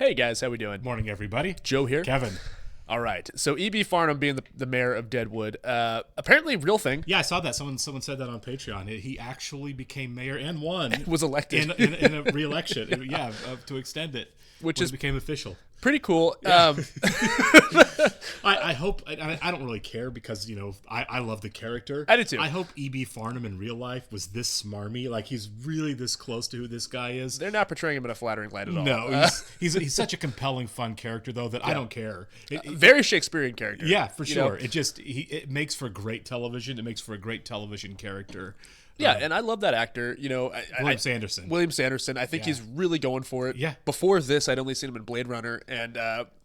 Hey guys, how we doing? Morning, everybody. Joe here. Kevin. All right. So E.B. Farnum being the mayor of Deadwood, apparently real thing. Yeah, I saw that. Someone said that on Patreon. He actually became mayor and won. Was elected in a re-election. To extend it, which is became official. Pretty cool. I hope. I don't really care because I love the character. I do too. I hope E.B. Farnum in real life was this smarmy. Like he's really this close to who this guy is. They're not portraying him in a flattering light at all. No, he's such a compelling, fun character though that I don't care. Very Shakespearean character. Yeah, for sure. It makes for great television. It makes for a great television character. Yeah, and I love that actor. William Sanderson. William Sanderson. I think he's really going for it. Yeah. Before this, I'd only seen him in Blade Runner, and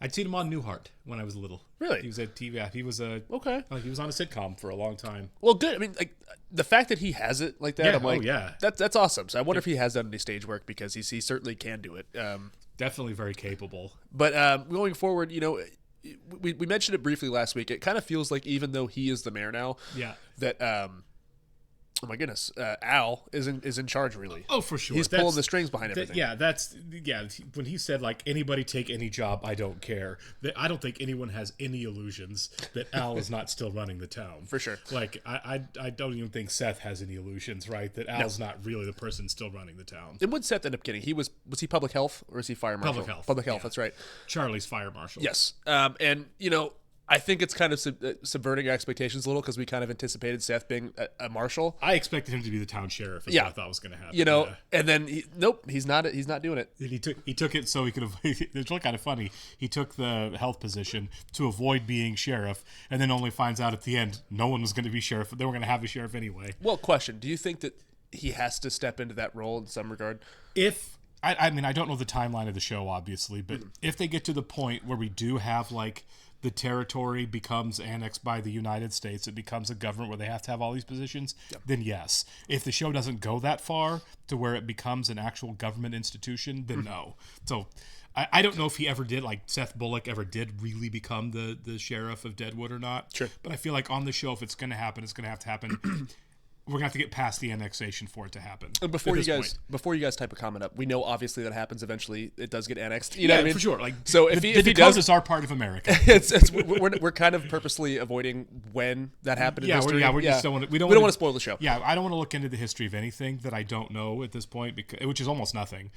I'd seen him on Newhart when I was little. Really? He was at TV. He was okay. He was on a sitcom for a long time. Well, good. I mean, like the fact that he has it like that, Yeah. I'm like, yeah. That's awesome. So I wonder if he has done any stage work because he certainly can do it. Definitely very capable. But going forward, we mentioned it briefly last week. It kind of feels like even though he is the mayor now, that oh my goodness, Al is in charge really. Oh, for sure. He's pulling the strings behind everything. When he said like anybody take any job, I don't care. I don't think anyone has any illusions that Al is not still running the town. For sure. Like I don't even think Seth has any illusions, right? That Al's not really the person still running the town. And what Seth end up getting? Was he public health or is he fire marshal? Public health. Public health. That's right. Charlie's fire marshal. Yes. And I think it's kind of subverting expectations a little because we kind of anticipated Seth being a marshal. I expected him to be the town sheriff. Is what I thought was going to happen. And then nope, he's not doing it. And he took it so he could have. It's really kind of funny. He took the health position to avoid being sheriff, and then only finds out at the end no one was going to be sheriff. They were going to have a sheriff anyway. Well, question: do you think that he has to step into that role in some regard? I mean, I don't know the timeline of the show, obviously, but if they get to the point where we do have like the territory becomes annexed by the United States, it becomes a government where they have to have all these positions, then yes. If the show doesn't go that far to where it becomes an actual government institution, then no. So I don't know if he ever did, like Seth Bullock ever did really become the sheriff of Deadwood or not. Sure. But I feel like on the show, if it's going to happen, it's going to have to happen. We're going to have to get past the annexation for it to happen. And before you guys type a comment up, we know obviously that happens eventually. It does get annexed. You know what I mean? For sure. Like, so if the he does, are part of America. we're kind of purposely avoiding when that happened in history. We just don't want to. We don't want to spoil the show. Yeah, I don't want to look into the history of anything that I don't know at this point, which is almost nothing,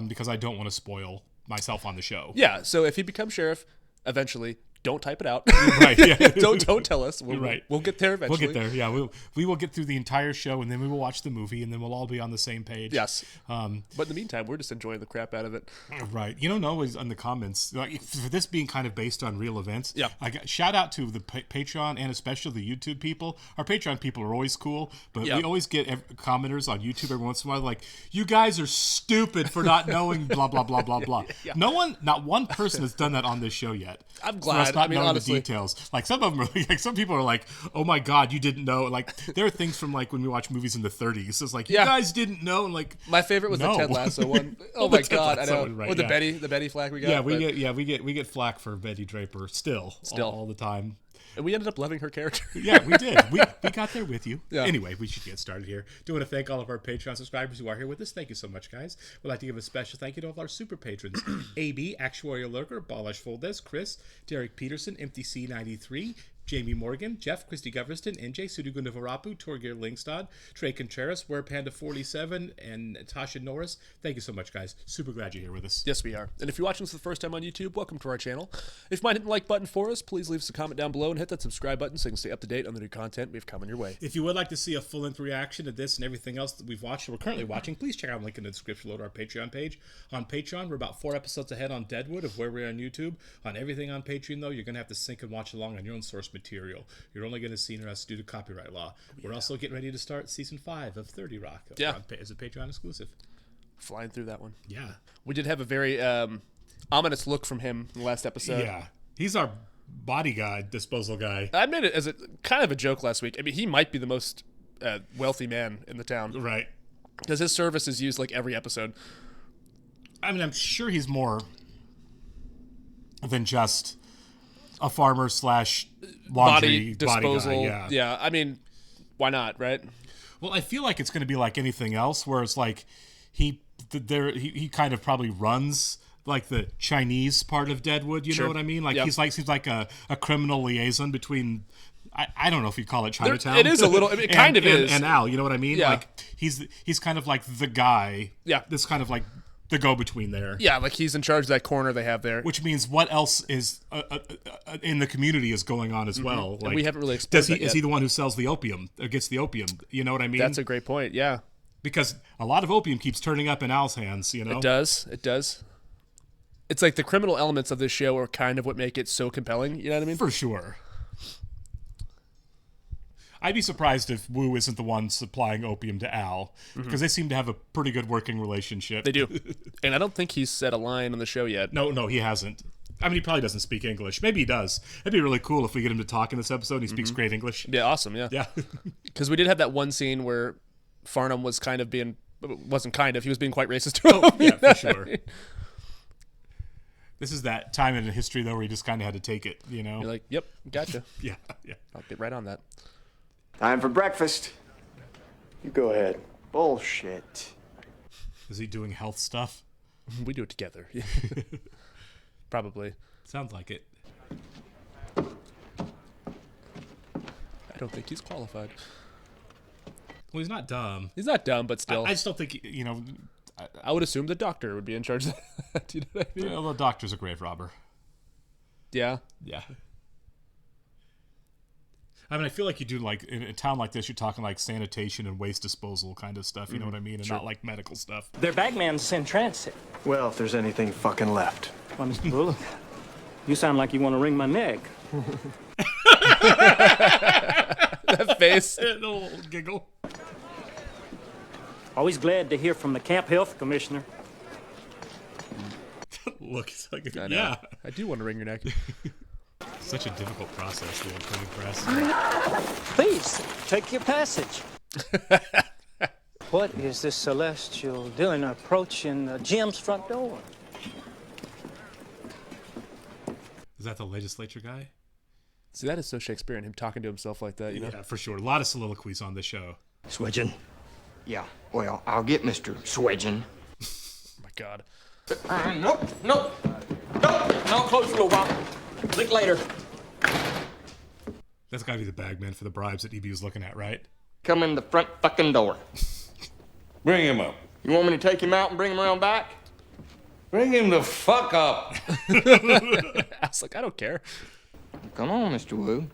because I don't want to spoil myself on the show. Yeah. So if he becomes sheriff, eventually. Don't type it out. Right. Yeah. don't tell us. We'll get there eventually. We'll get there. Yeah. We will get through the entire show, and then we will watch the movie, and then we'll all be on the same page. Yes. But in the meantime, we're just enjoying the crap out of it. Right. Noah is in the comments, like, for this being kind of based on real events. Yeah. Shout out to the Patreon and especially the YouTube people. Our Patreon people are always cool, but we always get commenters on YouTube every once in a while like, you guys are stupid for not knowing blah blah blah blah blah. Yeah. Not one person has done that on this show yet. I'm glad. I mean, honestly, the details. Like some of them are like, some people are like, oh my god, you didn't know. Like there are things from like when we watch movies in the 30s. It's like you guys didn't know. And like my favorite was the Ted Lasso one. Oh my god, I know. Right, or the Betty flack we got. Yeah, we get flack for Betty Draper still all the time. And we ended up loving her character. Yeah, we did. We got there with you. Yeah. Anyway, we should get started here. Do want to thank all of our Patreon subscribers who are here with us. Thank you so much, guys. We'd like to give a special thank you to all of our super patrons. AB, Actuarial Lurker, Balash Foldes, Chris, Derek Peterson, Empty C93, Jamie Morgan, Jeff, Christy Goverston, NJ, Sudugunda Varapu, Torgir Lingstad, Trey Contreras, WerePanda47, and Tasha Norris. Thank you so much, guys. Super glad you're here with us. Yes, we are. And if you're watching this for the first time on YouTube, welcome to our channel. If you might hit the like button for us, please leave us a comment down below and hit that subscribe button so you can stay up to date on the new content we've coming your way. If you would like to see a full-length reaction to this and everything else that we've watched and we're currently watching, please check out the link in the description below to our Patreon page. On Patreon, we're about 4 episodes ahead on Deadwood of where we're on YouTube. On everything on Patreon, though, you're going to have to sync and watch along on your own source material. You're only going to see us due to copyright law. We're also getting ready to start season 5 of 30 Rock as a Patreon exclusive. Flying through that one. Yeah. We did have a very ominous look from him in the last episode. Yeah. He's our body guy, disposal guy. I made it as a kind of a joke last week. I mean, he might be the most wealthy man in the town. Right. Because his service is used like every episode. I mean, I'm sure he's more than just a farmer / laundry body disposal. Guy, yeah. I mean, why not, right? Well, I feel like it's going to be like anything else, where it's like he kind of probably runs like the Chinese part of Deadwood. You know what I mean? Like he's like seems like a criminal liaison between. I don't know if you'd call it Chinatown. It is a little. It kind of is. And Al, you know what I mean? Yeah. Like he's kind of like the guy. Yeah. This kind of like the go-between there. Yeah, like he's in charge of that corner they have there. Which means what else is in the community is going on as well. Like, and we haven't really explored that yet. Is he the one who sells the opium, or gets the opium? You know what I mean? That's a great point, yeah. Because a lot of opium keeps turning up in Al's hands, you know? It does. It's like the criminal elements of this show are kind of what make it so compelling, you know what I mean? For sure. I'd be surprised if Wu isn't the one supplying opium to Al, because they seem to have a pretty good working relationship. They do. And I don't think he's said a line on the show yet. No, he hasn't. I mean, he probably doesn't speak English. Maybe he does. It'd be really cool if we get him to talk in this episode and he speaks great English. Yeah, awesome, yeah. Yeah. Because we did have that one scene where Farnum was kind of being, wasn't kind of, he was being quite racist to him. Oh, yeah, for sure. This is that time in history, though, where you just kind of had to take it, you know? You're like, yep, gotcha. Yeah. I'll get right on that. Time for breakfast. You go ahead. Bullshit. Is he doing health stuff? We do it together. Probably. Sounds like it. I don't think he's qualified. Well, he's not dumb. He's not dumb, but still. I just don't think, you know... I would assume the doctor would be in charge of that. Do you know what I mean? Well, the doctor's a grave robber. Yeah. Yeah. I mean, I feel like you do, like, in a town like this, you're talking, like, sanitation and waste disposal kind of stuff, you know what I mean? And not, like, medical stuff. Their bagman's in transit. Well, if there's anything fucking left. Well, Mr. Bull, you sound like you want to wring my neck. That face. A little giggle. Always glad to hear from the camp health commissioner. Look, it's like, I know. yeah. I do want to wring your neck. Such a difficult process, the printing press. Please, take your passage. What is this celestial doing approaching Jim's front door? Is that the legislature guy? See, that is so Shakespearean, him talking to himself like that, you know? Yeah, for sure. A lot of soliloquies on this show. Swedgen? Yeah, well, I'll get Mr. Swedgen. Oh, my God. Nope. Close the door, Bob. Think later. That's got to be the bagman for the bribes that EB was looking at, right? Come in the front fucking door. Bring him up. You want me to take him out and bring him around back? Bring him the fuck up. I was like, I don't care. Come on, Mr. Wu.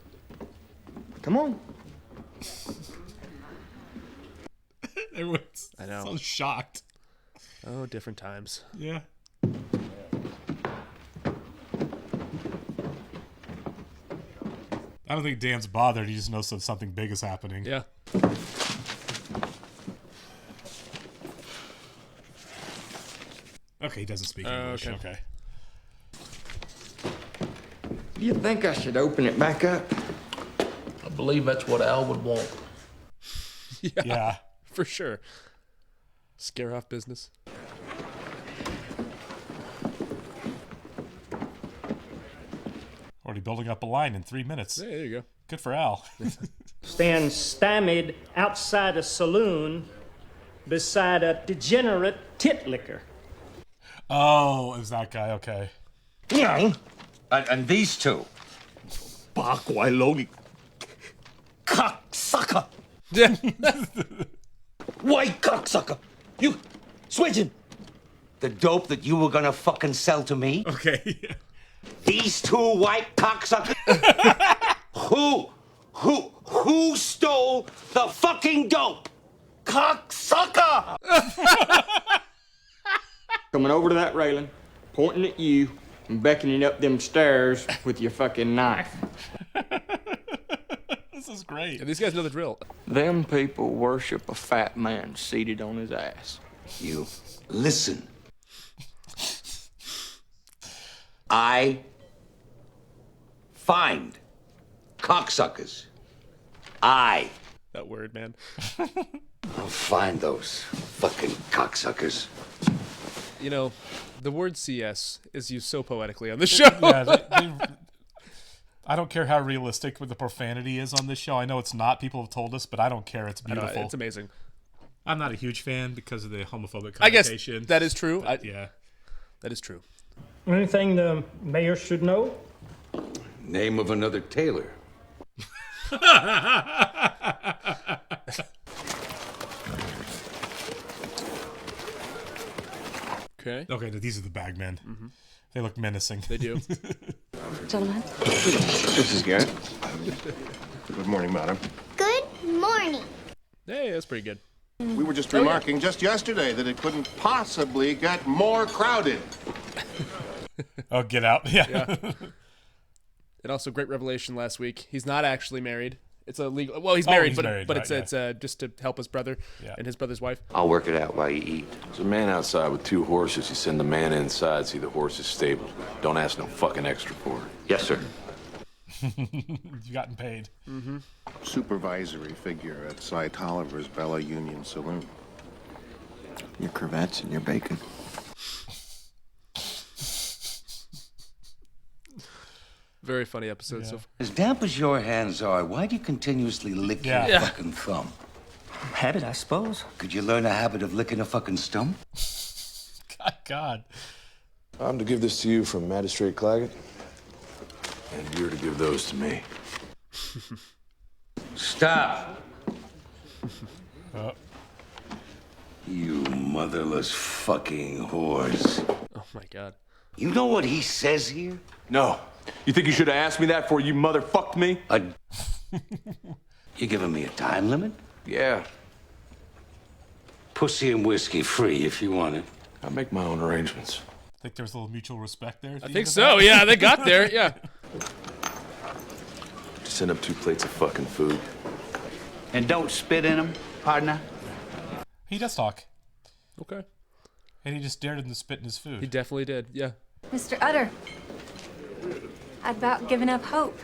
Come on. Everyone's I know. so shocked. Oh, different times. Yeah. I don't think Dan's bothered. He just knows that something big is happening. Yeah. Okay, he doesn't speak English. Okay. Do you think I should open it back up? I believe that's what Al would want. Yeah. For sure. Scare off business. Already building up a line in 3 minutes. Hey, there you go. Good for Al. Stand stymied outside a saloon beside a degenerate tit licker. Oh, it was that guy. Okay. Yeah. And these two. Logie. Cocksucker. Yeah. White cocksucker. You, Swidgen. The dope that you were gonna fucking sell to me? Okay. These two white cocksuckers? Who stole the fucking dope? Cocksucker! Coming over to that railing, pointing at you, and beckoning up them stairs with your fucking knife. This is great. And these guys know the drill. Them people worship a fat man seated on his ass. You listen. I find cocksuckers. That word, man. I'll find those fucking cocksuckers. You know, the word CS is used so poetically on the show. Yeah, I don't care how realistic the profanity is on this show. I know it's not. People have told us, but I don't care. It's beautiful. It's amazing. I'm not a huge fan because of the homophobic I guess connotation. that is true. Yeah. That is true. Anything the mayor should know? Name of another tailor. Okay. Okay, these are the bagmen. Mm-hmm. They look menacing. They do. Gentlemen. This is Garrett. Good morning, madam. Good morning. Hey, that's pretty good. We were just remarking just yesterday that it couldn't possibly get more crowded. Oh, get out. Yeah. And also, great revelation last week. He's not actually married. It's a legal. Well, he's married, but married, it's right, just to help his brother and his brother's wife. I'll work it out while you eat. There's a man outside with 2 horses. You send the man inside, see the horse is stable. Don't ask no fucking extra for it. Yes, sir. You've gotten paid. Mm-hmm. Supervisory figure at Cy Tolliver's Bella Union Saloon. Your crevettes and your bacon. Very funny episode so far. As damp as your hands are, why do you continuously lick your fucking thumb? Habit, I suppose. Could you learn a habit of licking a fucking stump? God. I'm to give this to you from Magistrate Claggett, and you're to give those to me. Stop! You motherless fucking whores. Oh my God. You know what he says here? No. You think you should have asked me that before you motherfucked me? You giving me a time limit? Yeah. Pussy and whiskey free if you want it. I make my own arrangements. I think there's a little mutual respect there. I think so. Yeah, they got there. Yeah. Just send up 2 plates of fucking food. And don't spit in them, partner. He does talk. Okay. And he just dared him to spit in his food. He definitely did. Yeah. Mr. Utter, I've about given up hope.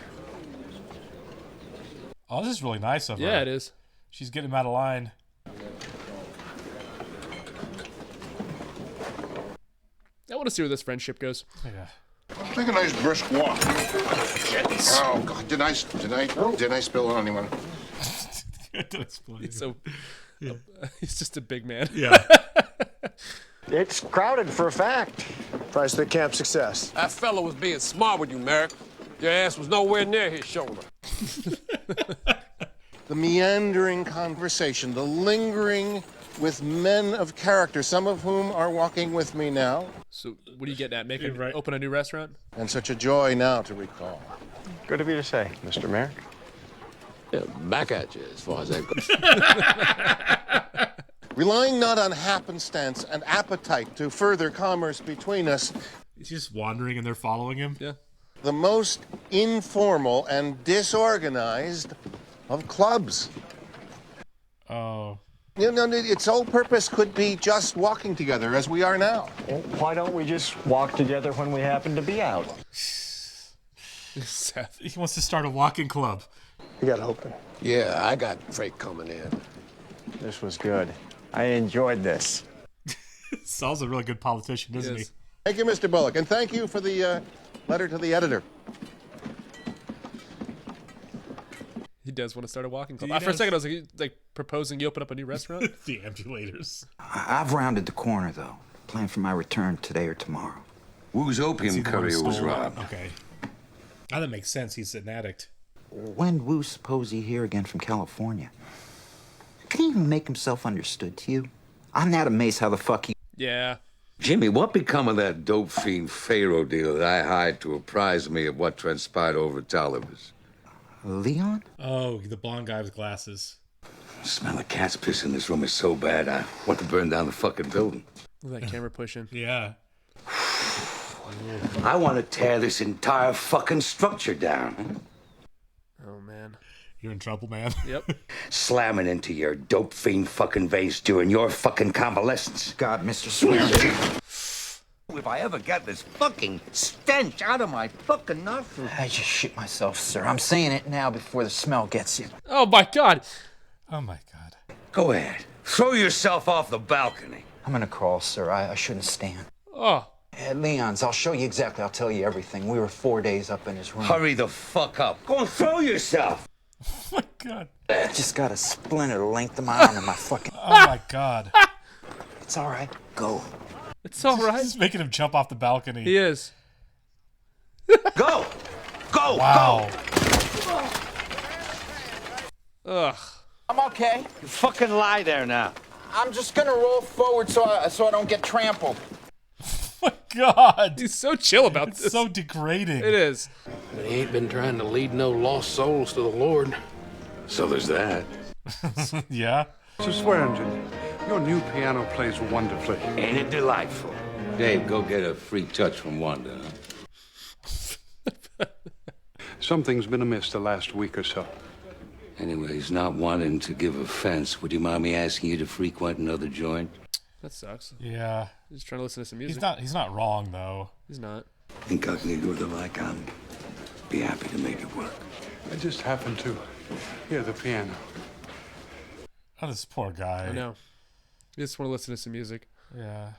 Oh, this is really nice of her. Yeah, it is. She's getting him out of line. I want to see where this friendship goes. Yeah. Take a nice brisk walk. Oh God! Did I spill on anyone? He's just a big man. Yeah. It's crowded for a fact. Price of the camp success. That fellow was being smart with you, Merrick. Your ass was nowhere near his shoulder. The meandering conversation, the lingering with men of character, some of whom are walking with me now. So, what are you getting at? Open a new restaurant? And such a joy now to recall. Good of you to say, Mr. Merrick. Yeah, back at you as far as that goes. Relying not on happenstance and appetite to further commerce between us. He's just wandering and they're following him? Yeah. The most informal and disorganized of clubs. Oh. You know, its sole purpose could be just walking together as we are now. Well, why don't we just walk together when we happen to be out? Seth. He wants to start a walking club. You got open. Yeah, I got freight coming in. This was good. I enjoyed this. Saul's a really good politician, isn't he? Thank you, Mr. Bullock, and thank you for the letter to the editor. He does want to start a walking club. He For a does. second, I was like proposing you open up a new restaurant. The ambulators. I've rounded the corner, though. Plan for my return today or tomorrow. Whose opium courier was robbed? Okay. Now that makes sense. He's an addict. When Wu suppose he here again from California? Can he even make himself understood to you? I'm not amazed how the fuck he... Yeah. Jimmy, what become of that dope fiend Pharaoh deal that I hired to apprise me of what transpired over at Tolliver's? Leon? Oh, the blonde guy with glasses. The smell of cat's piss in this room is so bad, I want to burn down the fucking building. Look at that camera pushing. Yeah. I want to tear this entire fucking structure down. Oh, man. You're in trouble, man. Yep. Slamming into your dope fiend fucking veins during your fucking convalescence. God, Mr. Swear. If I ever get this fucking stench out of my fucking nostrils. I just shit myself, sir. I'm saying it now before the smell gets you. Oh, my God. Oh, my God. Go ahead. Throw yourself off the balcony. I'm gonna crawl, sir. I shouldn't stand. Oh. At Leon's, I'll show you exactly. I'll tell you everything. We were 4 days up in his room. Hurry the fuck up. Go and throw yourself. Oh, my God. I just got a splinter the length of my arm and my fucking... Oh, my God. It's all right. Go. It's all right. He's making him jump off the balcony. He is. Go! Go! Wow. Ugh. I'm okay. You fucking lie there now. I'm just gonna roll forward so I don't get trampled. My God. He's so chill about It's this. so degrading. It is. But he ain't been trying to lead no lost souls to the Lord. So there's that. Yeah. Mr. Swearingen, your new piano plays wonderfully. Ain't it delightful? Dave, go get a free touch from Wanda. Huh? Something's been amiss the last week or so. Anyways, not wanting to give offense, would you mind me asking you to frequent another joint? That sucks. Yeah. He's trying to listen to some music. He's not wrong though. He's not. Incognito or the like, I'd be happy to make it work. I just happened to hear the piano. Oh, this poor guy. I know. You just want to listen to some music. Yeah.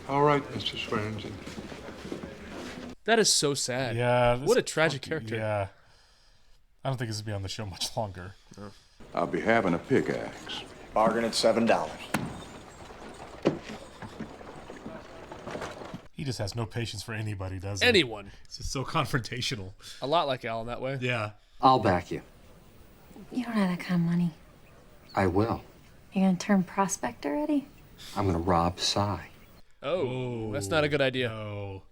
All right, Mr. Swearingen. That is so sad. Yeah. What a tragic character. Yeah. I don't think this will be on the show much longer. No. I'll be having a pickaxe. Bargain at $7. He just has no patience for anybody, does he? Anyone. He's just so confrontational. A lot like Al in that way. Yeah. I'll back you. You don't have that kind of money. I will. You're gonna turn prospect already? I'm gonna rob Cy. Oh, that's not a good idea. No.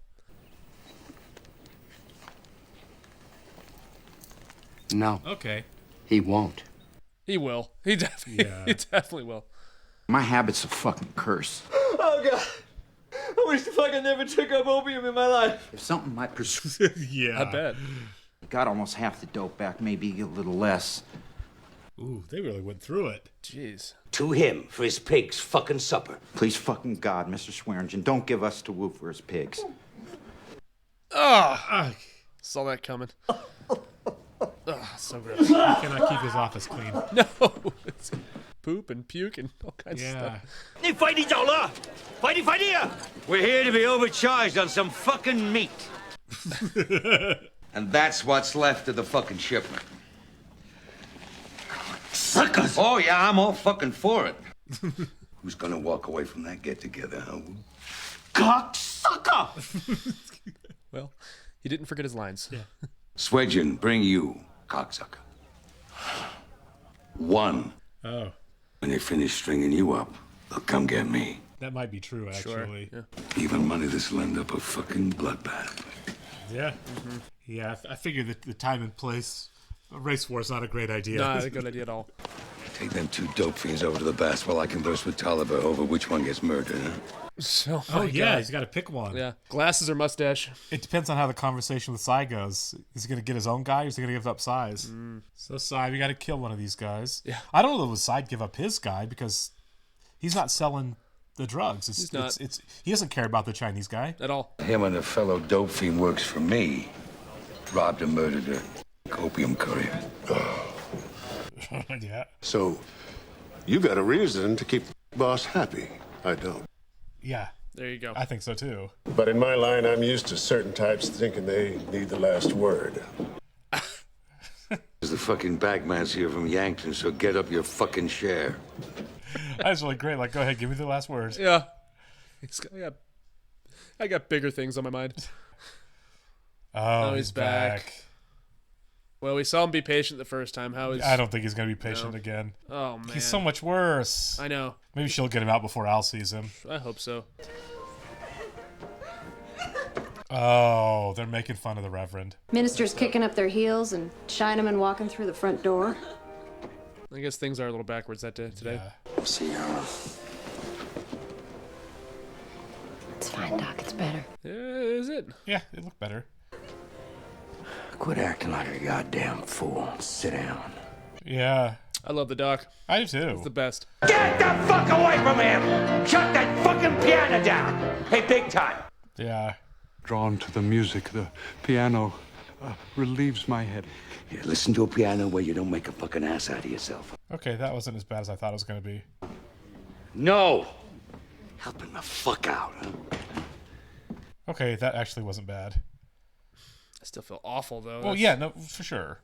No. Okay. He won't. He will. He definitely will. My habit's a fucking curse. Oh, God. I wish the fuck I never took up opium in my life. If something might persuade... Yeah. I bet. Got almost half the dope back, maybe a little less. Ooh, they really went through it. Jeez. To him for his pig's fucking supper. Please fucking God, Mr. Swearingen, don't give us to Woo for his pigs. Oh, saw that coming. Oh, so gross. He cannot keep his office clean. No. It's poop and puke and all kinds of stuff. We're here to be overcharged on some fucking meat. And that's what's left of the fucking shipment. Suckers! Oh, yeah, I'm all fucking for it. Who's gonna walk away from that get-together, huh? Cocksucker! Well, he didn't forget his lines. Yeah. Swedgen, bring you, cocksucker. One. Oh. When they finish stringing you up, they'll come get me. That might be true, actually. Sure. Yeah. Even money this'll end up a fucking bloodbath. Yeah. Mm-hmm. Yeah, I figured that the time and place, a race war is not a great idea. Not a good idea at all. Take them two dope fiends over to the baths while I converse with Taliban over which one gets murdered, huh? So, Oh, yeah, he's got to pick one. Yeah. Glasses or mustache? It depends on how the conversation with Cy goes. Is he going to get his own guy or is he going to give up Cy's? So, Cy, we got to kill one of these guys. Yeah. I don't know if Cy'd give up his guy because he's not selling the drugs. He's not. He doesn't care about the Chinese guy. At all. Him and a fellow dope fiend works for me. Robbed and murdered a opium courier. Yeah. So, you got a reason to keep the boss happy. I don't. Yeah. There you go. I think so, too. But in my line, I'm used to certain types thinking they need the last word. There's the fucking bagman's here from Yankton, so get up your fucking share. That's really great. Like, go ahead, give me the last words. Yeah. I got bigger things on my mind. Oh, he's back. Well, we saw him be patient the first time. I don't think he's going to be patient again. Oh, man. He's so much worse. I know. Maybe she'll get him out before Al sees him. I hope so. Oh, they're making fun of the Reverend. Ministers kicking up their heels and Chinamen walking through the front door. I guess things are a little backwards that day today. Yeah. See, It's fine, Doc. It's better. Yeah, is it? Yeah, it looked better. Quit acting like a goddamn fool. Sit down. Yeah. I love the doc. I do too. It's the best. Get the fuck away from him! Shut that fucking piano down! Hey, big time! Yeah. Drawn to the music, the piano relieves my headache. Yeah, listen to a piano where you don't make a fucking ass out of yourself. Okay, that wasn't as bad as I thought it was going to be. No! Helping the fuck out, huh? Okay, that actually wasn't bad. I still feel awful, though. Well, yeah, no, for sure.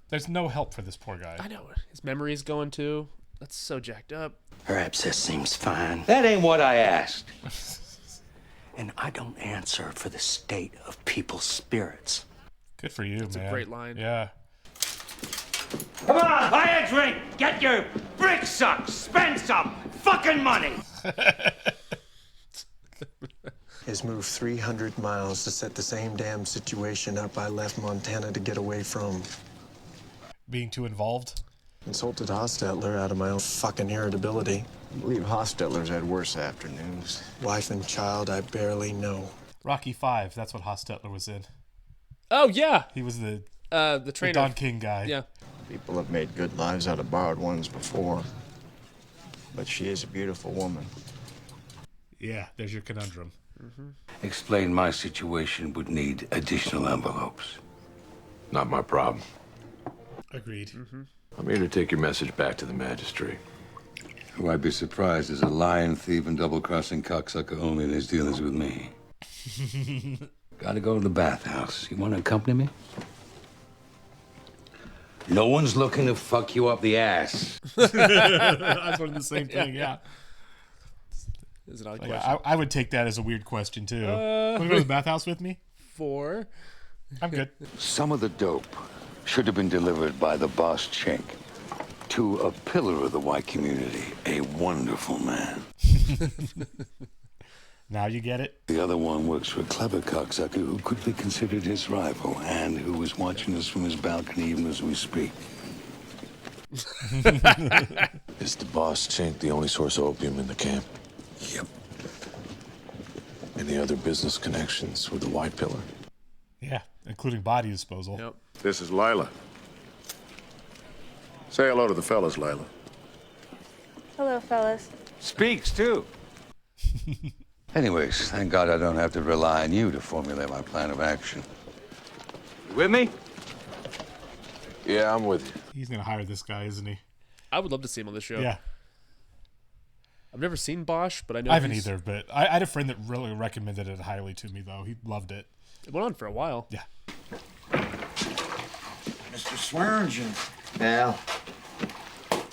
There's no help for this poor guy. I know. His memory's going too. That's so jacked up. Her abscess seems fine. That ain't what I asked. And I don't answer for the state of people's spirits. Good for you, That's man. a great line. Yeah. Come on, buy a drink. Get your bricks up. Spend some fucking money. Has moved 300 miles to set the same damn situation up I left Montana to get away from. Being too involved? Insulted Hostetler out of my own fucking irritability. I believe Hostetler's had worse afternoons. Wife and child I barely know. Rocky V, that's what Hostetler was in. Oh, yeah. He was the trainer. Don King guy. Yeah. People have made good lives out of borrowed ones before. But she is a beautiful woman. Yeah, there's your conundrum. Explain my situation would need additional envelopes. Not my problem. Agreed. I'm here to take your message back to the magistrate. Who I'd be surprised is a lying, thief, and double-crossing cocksucker only in his dealings with me. Gotta go to the bathhouse. You want to accompany me? No one's looking to fuck you up the ass. I was wondering the same thing, yeah. Is it odd Like, question? I would take that as a weird question, too. Want to go to the bathhouse with me? 4. I'm good. Some of the dope should have been delivered by the boss Chink to a pillar of the white community, a wonderful man. Now you get it? The other one works for a clever cocksucker who could be considered his rival and who is watching us from his balcony even as we speak. Is the boss Chink the only source of opium in the camp? Yep. Any other business connections with the White Pillar? Yeah, including body disposal. Yep. This is Lila. Say hello to the fellas, Lila. Hello, fellas. Speaks, too. Anyways, thank God I don't have to rely on you to formulate my plan of action. You with me? Yeah, I'm with you. He's going to hire this guy, isn't he? I would love to see him on the show. Yeah. I've never seen Bosch, but I know I haven't either, but I had a friend that really recommended it highly to me, though. He loved it. It went on for a while. Yeah. Mr. Swearingen. Al,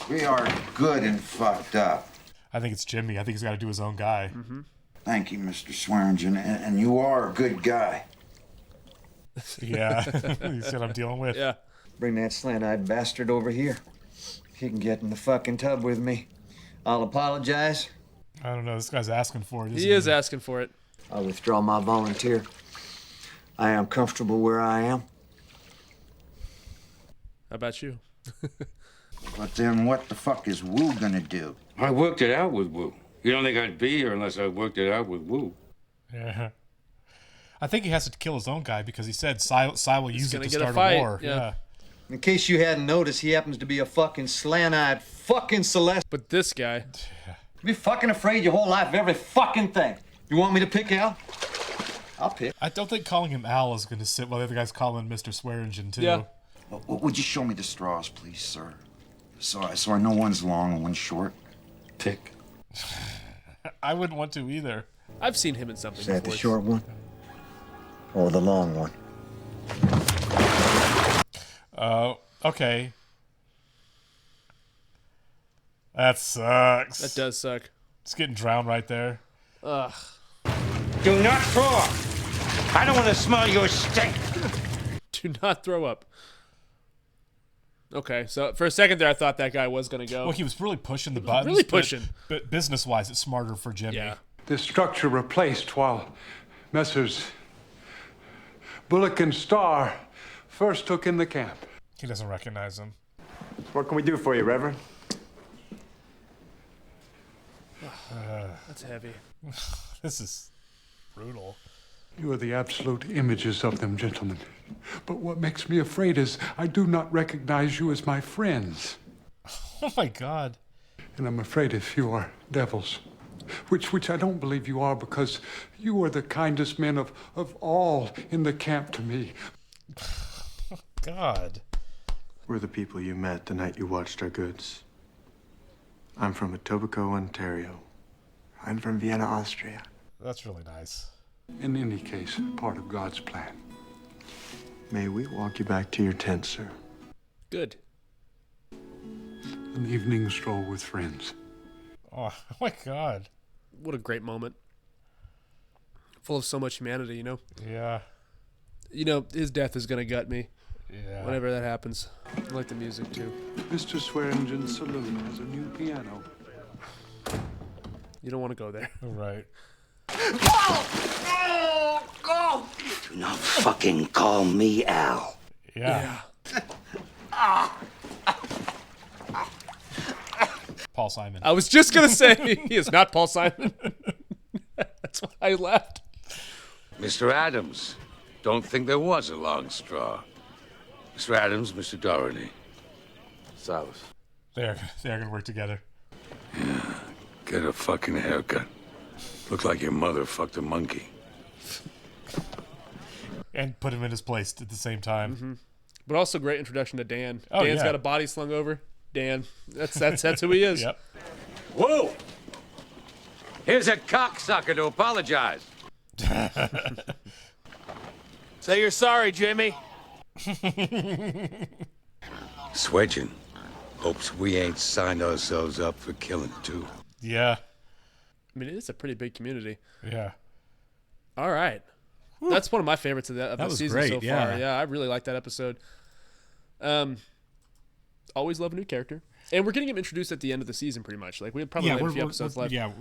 we are good and fucked up. I think it's Jimmy. I think he's got to do his own guy. Thank you, Mr. Swearingen, and you are a good guy. Yeah. You see what I'm dealing with? Yeah. Bring that slant-eyed bastard over here. He can get in the fucking tub with me. I'll apologize. I don't know. This guy's asking for it, isn't He is asking for it. I'll withdraw my volunteer. I am comfortable where I am. How about you? But then what the fuck is Wu gonna do? I worked it out with Wu. You don't think I'd be here unless I worked it out with Wu? Yeah. I think he has to kill his own guy because he said Cy will use it to get a start fight, a war. yeah. In case you hadn't noticed, he happens to be a fucking slant-eyed fucking Celeste. But this guy... You be fucking afraid your whole life of every fucking thing. You want me to pick Al? I'll pick. I don't think calling him Al is going to sit while the other guy's calling Mr. Swearingen, too. Yeah. Would you show me the straws, please, sir? So I know one's long and one's short. Tick. I wouldn't want to either. I've seen him in something Is that before. the short one? Or the long one? Okay. That sucks. That does suck. It's getting drowned right there. Ugh. Do not throw up. I don't want to smell your stink. Do not throw up. Okay, so for a second there, I thought that guy was going to go. Well, he was really pushing the buttons. Really pushing. But business-wise, it's smarter for Jimmy. Yeah. The structure replaced while Messrs. Bullock and Starr first took in the camp. He doesn't recognize him. What can we do for you, Reverend? That's heavy. This is brutal. You are the absolute images of them, gentlemen. But what makes me afraid is I do not recognize you as my friends. Oh, my God. And I'm afraid if you are devils, which I don't believe you are, because you are the kindest men of all in the camp to me. God. We're the people you met the night you watched our goods. I'm from Etobicoke, Ontario. I'm from Vienna, Austria. That's really nice. In any case, part of God's plan. May we walk you back to your tent, sir? Good. an evening stroll with friends. Oh my God. What a great moment. Full of so much humanity, you know? Yeah. You know, his death is going to gut me. Yeah. Whenever that happens. I like the music, too. Mr. Swearingen's saloon has a new piano. You don't want to go there. Right. Do not fucking call me Al. Yeah. Paul Simon. I was just going to say, he is not Paul Simon. That's why I laughed. Mr. Adams, don't think there was a long straw. Mr. Adams, Mr. Doherty. Silas. They're gonna work together. Yeah, get a fucking haircut. Look like your mother fucked a monkey. And put him in his place at the same time. Mm-hmm. But also great introduction to Dan. Oh, Dan's yeah. got a body slung over. Dan. That's who he is. Yep. Whoa! Here's a cocksucker to apologize. Say you're sorry, Jimmy. Swedgen hopes we ain't signed ourselves up for killing too. Yeah. I mean, it's a pretty big community. Yeah. All right. Whew. That's one of my favorites of the season great, so far. Yeah, I really like that episode. Always love a new character. And we're getting him introduced at the end of the season, pretty much. Like, we have probably a few episodes left. Yeah.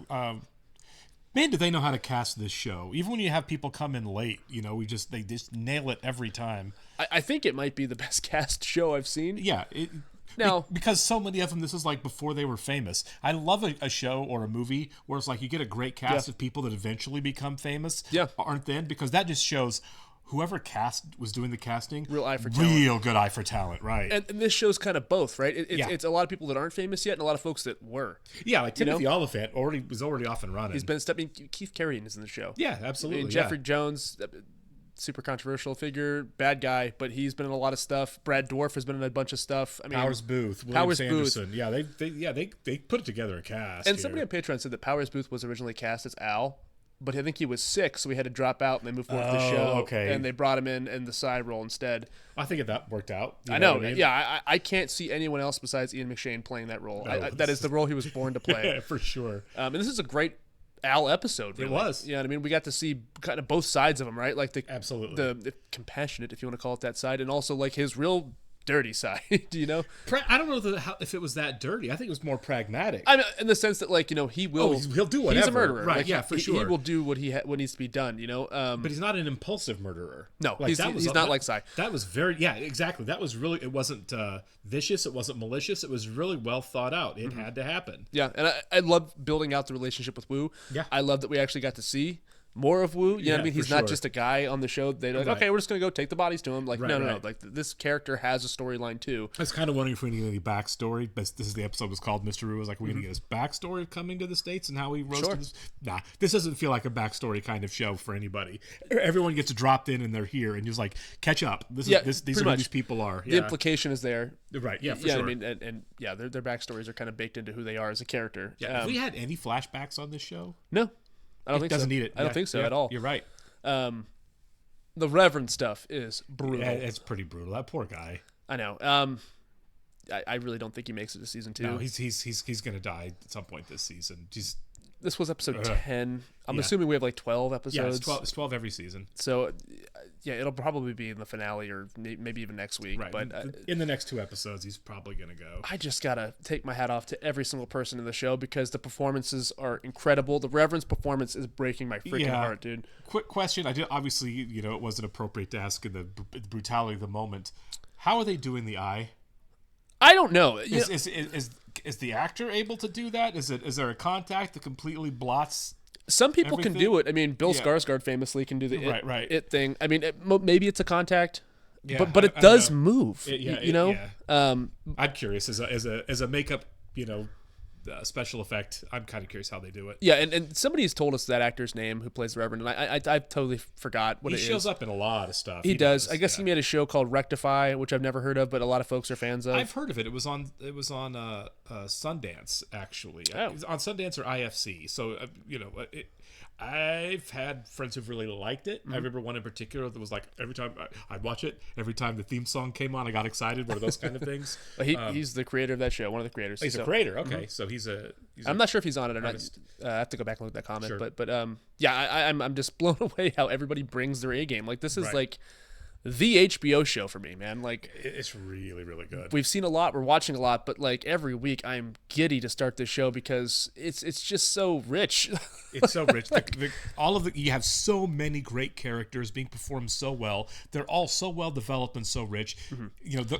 Man, do they know how to cast this show? Even when you have people come in late, you know, they just nail it every time. I think it might be the best cast show I've seen. Yeah. Because so many of them, this is like before they were famous. I love a show or a movie where it's like you get a great cast of people that eventually become famous. Yeah. Aren't then? Because that just shows whoever was doing the casting, real eye for talent. Real good eye for talent, right? And this show's kind of both, right? It's a lot of people that aren't famous yet, and a lot of folks that were. Yeah, like Timothy Oliphant was already off and running. He's been stepping. Keith Carradine is in the show. Yeah, absolutely. And Jeffrey Jones, super controversial figure, bad guy, but he's been in a lot of stuff. Brad Dourif has been in a bunch of stuff. I mean, Powers Booth, William Sanderson. Yeah, they put it together a cast. And somebody on Patreon said that Powers Booth was originally cast as Al. But I think he was sick, so we had to drop out, and they moved forward with the show. Okay. And they brought him in the side role instead. I think that worked out. I know. I mean? Yeah, I can't see anyone else besides Ian McShane playing that role. No, that is the role he was born to play. Yeah, for sure. And this is a great Al episode. Really. It was. Yeah, I mean, we got to see kind of both sides of him, right? Like absolutely the compassionate, if you want to call it that side, and also like his real dirty side, you know. I don't know if it was that dirty. I think it was more pragmatic. I mean, in the sense that, like, you know, he'll do whatever. He's a murderer, right? Like, yeah, for sure. He will do what needs to be done, you know. But he's not an impulsive murderer. No, he's not like Cy. That was exactly. That was really. It wasn't vicious. It wasn't malicious. It was really well thought out. It had to happen. Yeah, and I love building out the relationship with Wu. Yeah, I love that we actually got to see more of Wu. You know what I mean? He's not just a guy on the show. They're like, okay, we're just going to go take the bodies to him. Like, no. Like, this character has a storyline, too. I was kind of wondering if we're going to get any backstory. But this is the episode was called Mr. Wu. I was like, we're going to get his backstory of coming to the States and how he rose to this. Nah, this doesn't feel like a backstory kind of show for anybody. Everyone gets dropped in and they're here. And you're like, catch up. These are who these people are. The implication is there. Right, yeah, for sure. I mean, and their backstories are kind of baked into who they are as a character. Yeah, have we had any flashbacks on this show? No. I don't think so. Doesn't need it. I don't think so at all. You're right. The Reverend stuff is brutal. Yeah, it's pretty brutal. That poor guy. I know. I really don't think he makes it to season 2. No, he's gonna die at some point this season. This was episode 10. I'm assuming we have like 12 episodes. Yeah, it's 12 every season. So, yeah, it'll probably be in the finale or maybe even next week. Right. But in the next 2 episodes, he's probably going to go. I just got to take my hat off to every single person in the show because the performances are incredible. The Reverend's performance is breaking my freaking heart, dude. Quick question. Obviously, it wasn't appropriate to ask in the brutality of the moment. How are they doing the eye? I don't know. Is the actor able to do that? Is there a contact that completely blots? Some people everything? can do it. I mean, Bill Skarsgård famously can do the it thing. I mean, maybe it's a contact, but it does move. I'm curious as a makeup, special effect. I'm kind of curious how they do it. Yeah, and somebody's told us that actor's name who plays the Reverend, and I totally forgot what it is. He shows up in a lot of stuff. He does. I guess he made a show called Rectify, which I've never heard of, but a lot of folks are fans of. I've heard of it. It was on Sundance, actually. On Sundance or IFC. So I've had friends who've really liked it. I remember one in particular that was like, every time I'd watch it, every time the theme song came on, I got excited. One of those kind of things. He's the creator of that show, one of the creators. He's a creator, okay. So he's I'm not sure if he's on it or not. I have to go back and look at that comment. Sure. But yeah, I'm just blown away how everybody brings their A game. Like, this is like the HBO show for me, man. Like, it's really, really good. We've seen a lot, we're watching a lot, but like every week I'm giddy to start this show because it's just so rich. It's so rich. You have so many great characters being performed so well. They're all so well developed and so rich. You know,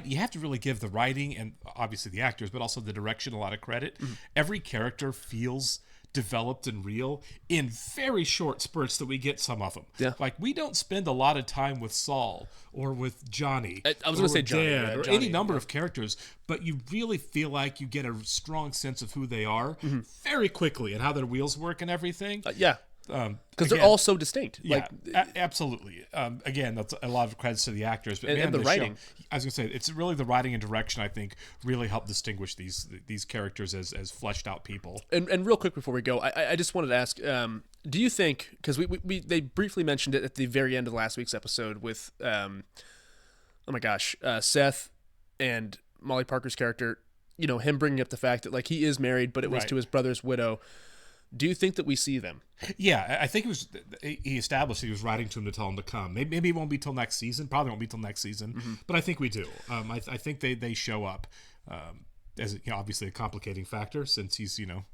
you have to really give the writing and obviously the actors, but also the direction a lot of credit. Every character feels developed and real in very short spurts that we get some of them. Yeah. Like, we don't spend a lot of time with Saul or with Johnny. I was going to say Johnny. Dan, or Johnny, any number of characters, but you really feel like you get a strong sense of who they are very quickly and how their wheels work and everything. Because they're all so distinct. Yeah, absolutely. Again, that's a lot of credits to the actors, but and the writing. I was gonna say, it's really the writing and direction, I think, really help distinguish these characters as fleshed out people. And real quick before we go, I just wanted to ask, do you think, because they briefly mentioned it at the very end of last week's episode with Seth and Molly Parker's character, you know, him bringing up the fact that like he is married, but it was to his brother's widow. Do you think that we see them? Yeah, I think he established he was writing to him to tell him to come. Maybe it won't be till next season. Probably won't be till next season. But I think we do. I think they show up as, you know, obviously a complicating factor since he's, you know,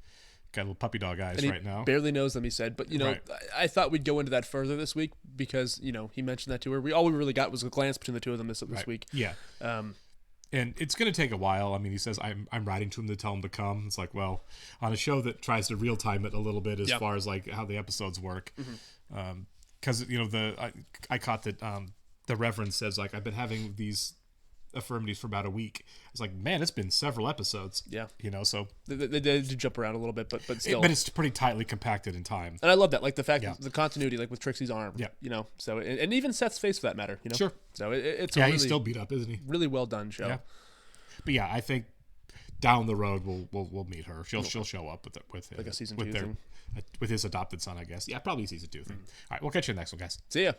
got little puppy dog eyes right now. Barely knows them, he said. But, you know, I thought we'd go into that further this week because, you know, he mentioned that to her. All we really got was a glance between the two of them this week. Yeah. And it's going to take a while. I mean, he says, I'm writing to him to tell him to come. It's like, well, on a show that tries to real time it a little bit as far as like how the episodes work. Because, you know, I caught that the Reverend says, like, I've been having these affirmatives for about a week. It's like, man, it's been several episodes. Yeah. You know, so. They do jump around a little bit, but still. But it's pretty tightly compacted in time. And I love that. Like the fact that the continuity, like with Trixie's arm. Yeah. You know, so, and even Seth's face for that matter, you know. Sure. So it's really, he's still beat up, isn't he? Really well done show. Yeah. But yeah, I think down the road we'll meet her. She'll show up with like a season 2 thing. With his adopted son, I guess. Yeah, probably a season 2 thing. All right, we'll catch you in the next one, guys. See ya.